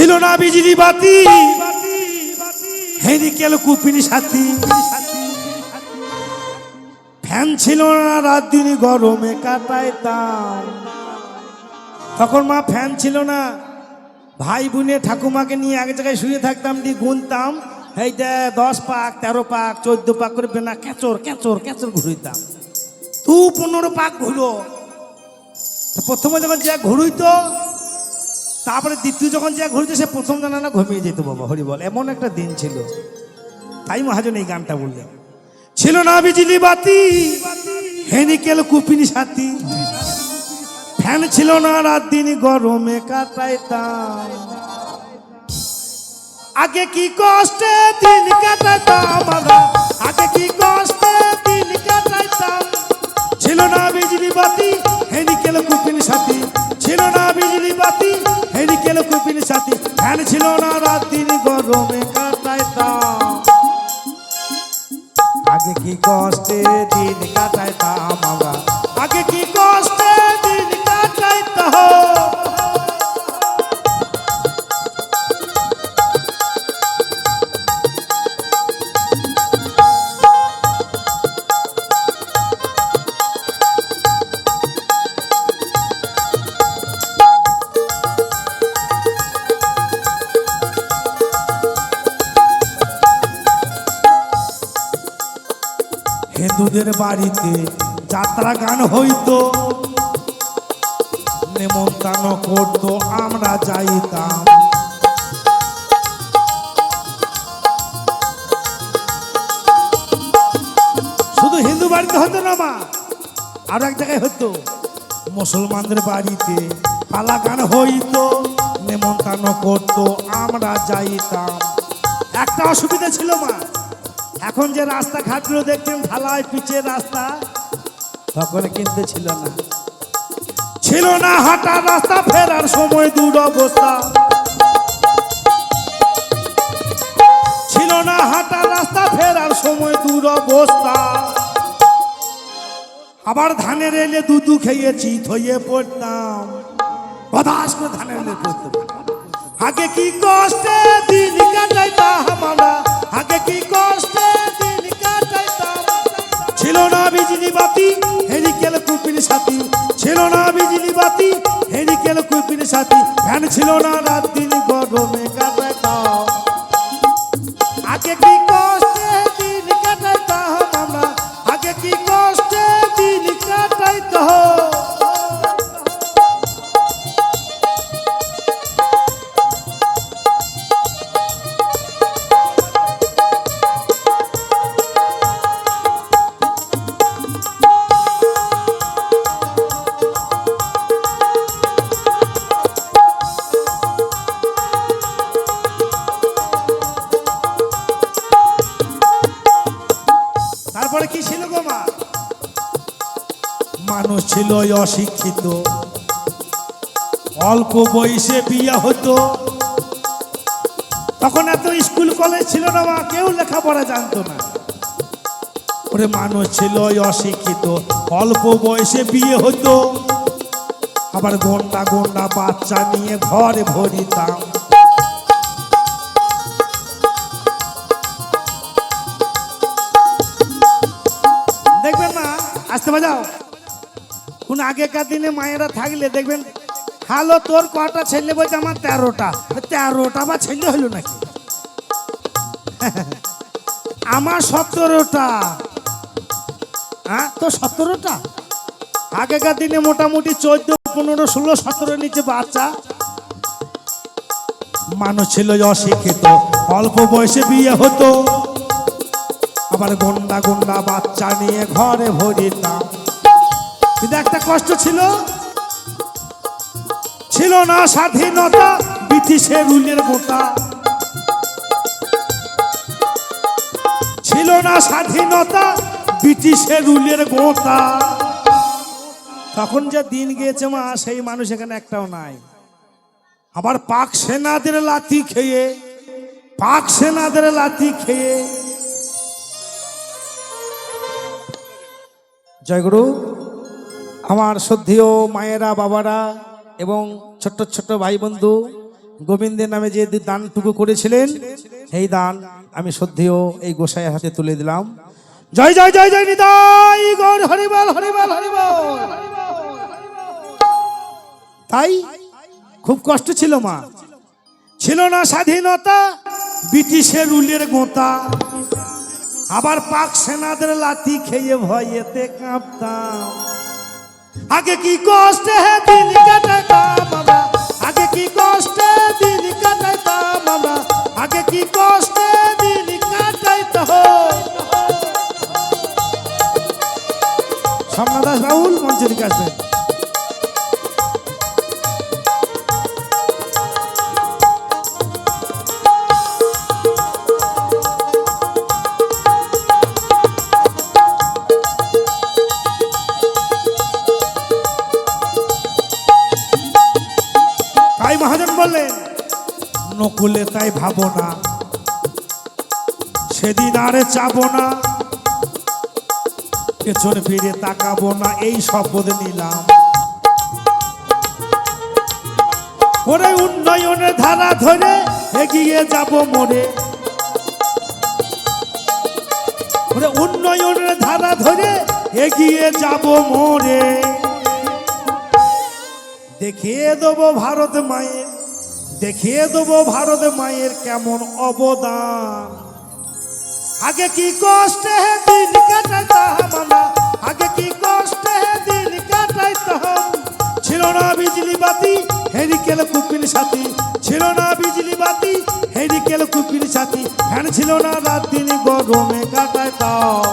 ছিল না বিজলি বাতি হেরিকেল কুপিনি সাথী ফ্যান ছিল না রাত দিন গরমে কাটাইতাম। তখন মা ফ্যান ছিল না, ভাই বোনে ঠাকুমাকে নিয়ে এক জায়গায় শুয়ে থাকতাম, দিয়ে গুনতাম এইটা 10 পাক 13 পাক 14 পাক করে বেনা ক্যাচর ক্যাচর ক্যাচর ঘুরিতাম। 15 পাক ঘুরো। প্রথমে যখন যে ঘুরইতো, তারপরে দ্বিতীয় যখন যে ঘুরতো, সে প্রথম জানা না ঘুমিয়ে যেত। বাবা হরি বল, এমন একটা দিন ছিল। তাই মহাজন এই গানটা বললেন, ছিল না বিজলি বাতি হেনিকেল কুপিনি সাথী ফ্যান ছিল না রাত দিন গরমে কাটাইতাম। আগে কি কষ্টে দিন কাটাইতাম আমরা, আগে কি কষ্টে দিন কাটাইতাম। ছিল না বিজলি বাতি হেনিকেল কুপিনি সাথী, ছিল না বিজলি বাতি হেনিকেল কুপিনি সাথী ফ্যান ছিল না রাত দিন গরমে কাটাইতাম। আগে কি কষ্টে দিন কাটাইতাম আমরা, আগে কি কষ্টে দিন কাটাইতাম। হিন্দুদের বাড়িতে যাত্রা গান হইতো, নেমন্তন্ন করতো, আমরা যাইতাম। শুধু হিন্দু বাড়িতে হতো না মা, আর এক জায়গায় হতো, মুসলমানদের বাড়িতে পালা গান হইতো, নেমন্তন্ন করতো, আমরা যাইতাম। একটা অসুবিধা ছিল মা, এখন যে রাস্তাঘাটগুলো দেখতেন ঢালাই পিচের রাস্তা, তখন কিন্তু ছিল না। ছিল না হাঁটার রাস্তা, ফেরার সময় দূর অবস্থা। ছিল না হাঁটার রাস্তা, ফেরার সময় দূর অবস্থা। আবার ধানের এলে দুধু খেয়েছি ধইয়ে পড়তাম, হতাশ করে ধানের এলে পড়তাম। আগে কি কষ্টে দিন কাটাইতাম আমরা, আগে কি কষ্টে দিন কাটাইতাম। ছিল না বিজলি বাতি হেরিকেল কুপিনি সাথী, ছিল না বিজলি বাতি হেরিকেল কুপিনি সাথী ফ্যান ছিল না রাত দিন গরমে কাটাইতাম। আগে কি কষ্টে দিন কাটাইতাম আমরা, আগে কি কষ্টে দিন কাটাইতাম। তারপরে কি ছিল গো মা, মানুষ ছিল অশিক্ষিত, অল্প বয়সে বিয়ে হতো। তখন এত স্কুল কলেজ ছিল না মা, কেউ লেখাপড়া জানতো না। ওরে মানুষ ছিল অশিক্ষিত, অল্প বয়সে বিয়ে হতো, আবার গন্ডা গন্ডা বাচ্চা নিয়ে ঘরে ভরিতাম। দেখবেন না, আসতে বাজাও, কোন আগেকার দিনে মায়েরা থাকলে দেখবেন, হ্যালো তোর কটা ছেলে? বলছে আমার 13টা। 13টা বা ছেলে হইল নাকি? আমার 17টা। হ্যাঁ, তো 17টা। আগেকার দিনে মোটামুটি 14, 15, 16, 17 নিচে বাচ্চা। মানুষ ছিল অশিক্ষিত, অল্প বয়সে বিয়ে হতো, আবার গন্ডা গন্ডা বাচ্চা নিয়ে ঘরে ভরিতাম। কিন্তু একটা কষ্ট ছিল, ছিল না স্বাধীনতা, ব্রিটিশের রুলের গোটা। ছিল না স্বাধীনতা, ব্রিটিশের রুলের গোটা। তখন যে দিন গিয়েছে মা, সেই মানুষ এখানে একটাও নাই। আবার পাক সেনাদের লাথি খেয়ে, পাক সেনাদের লাথি খেয়ে। জয়গুরু। আমার শ্রদ্ধেয় মায়েরা, বাবারা এবং ছোট্ট ছোট্ট ভাই বন্ধু, গোবিন্দের নামে যে দানটুকু করেছিলেন এই দান আমি শ্রদ্ধেয় এই গোসাইয়ের হাতে তুলে দিলাম। জয় জয় জয় জয় নিতাই গৌর হরিবল হরিবল হরিবল। তাই খুব কষ্ট ছিল মা, ছিল না স্বাধীনতা, ব্রিটিশের রুলের গোতা, আবার পাক সেনাদের লাথি খেয়ে ভয়েতে কাঁপতাম। আগে কি কষ্টে দিন কাটাইতাম আমরা, আগে কি কষ্টে দিন কাটাইতাম আমরা, আগে কি কষ্টে দিন কাটাইতাম। সমনাদাস বাউল মঞ্চে দিকে আসবেন। তাই মহাজন বললেন নকুলে তাই ভাবো না, সেদিন আরে চাবো না, পেছনে ফিরে তাকাবো না, এই শপথ নিলাম। ওরে উন্নয়নের ধারা ধরে এগিয়ে যাব মোরে, ওরে উন্নয়নের ধারা ধরে এগিয়ে যাব মোরে। দেখিয়ে দেবো ভারত মায়ের, দেখিয়ে দেবো ভারত মায়ের কেমন অবদান। আগে কি কষ্টে দিন কাটাইতাম আমরা, আগে কি কষ্টে দিন কাটাইতাম। ছিল না বিজলি বাতি হেরিকেল কুপির সাথী, ছিল না বিজলি বাতি হেরিকেল কুপির সাথী, ফ্যান ছিল না রাত দিন গরমে কাটাইতাম।